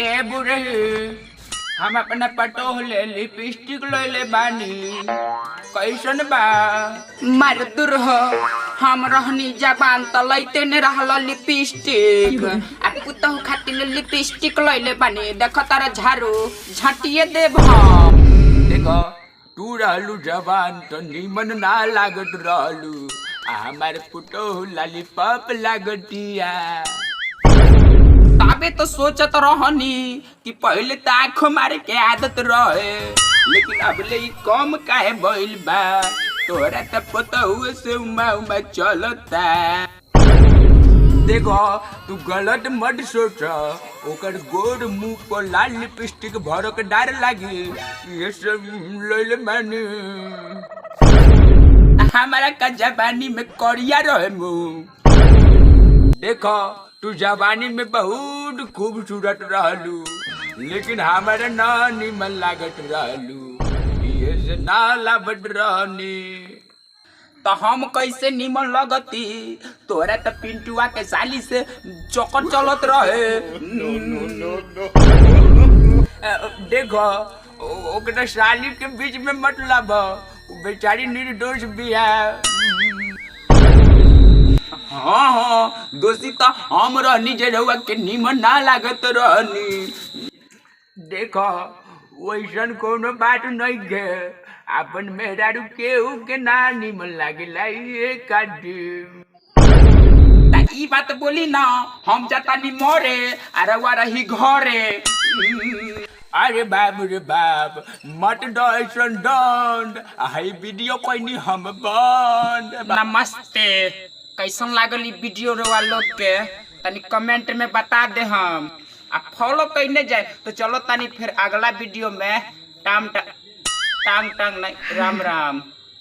ए बुढ़े हम अपना पटोह ले लिपस्टिक ले बानी कैसन बा मार दूर हो हम रहनी जबान त लैते ने रहल लिपस्टिक आ पुतहु खातिर लिपस्टिक लैले बानी देख तारा झाड़ू झटिए देब हम देखो तू रहलू जवान तो निमन ना लागत रहलू हमारे पुटोह लॉलीपॉप लागतिया ताबे तो सोचत रहनी कि पहले तो आँखों मारे के आदत रहे लेकिन अब ले कम काहे भइल बा तोरा त पता हुए से उमा उमा चलता देखो तू गलत मत सोच ओकर गोर मुंह पर लाल लिपस्टिक भरक डार लागी ये सब लइले मानी हमारा का जवानी में करिया रहे मुंह देखो तू जवानी में बहुत खूबसूरत रहलू लेकिन हमारे ना निमन लागत रहलू ये से ना लाभत रहनी तो हम कैसे निमन लगती तोरा तो पिंटुआ के साली से चौकट चलत रहे देखो ओकरा साली के बीच में मतलब बेचारी निर्दोष भी है हाँ हाँ दोषी तो हम रहनी जे रहुआ के निमन ना लागत रहनी देखो वैसन कोनो बात नहीं है अपन मेहरारू केहू के ना निमन लागेला ये काटी ई बात बोली ना हम जाता नी मोरे अरे रहुआ रही घरे अरे बाप रे बाप मत दो ऐसन दंड हाई वीडियो कोई नहीं हम बंद नमस्ते कैसन लागल ई वीडियो रहुआ लोग के तनी कमेंट में बता दे हम आ फॉलो करने जाए तो चलो तनी फिर अगला वीडियो में टांग टांग नहीं राम राम।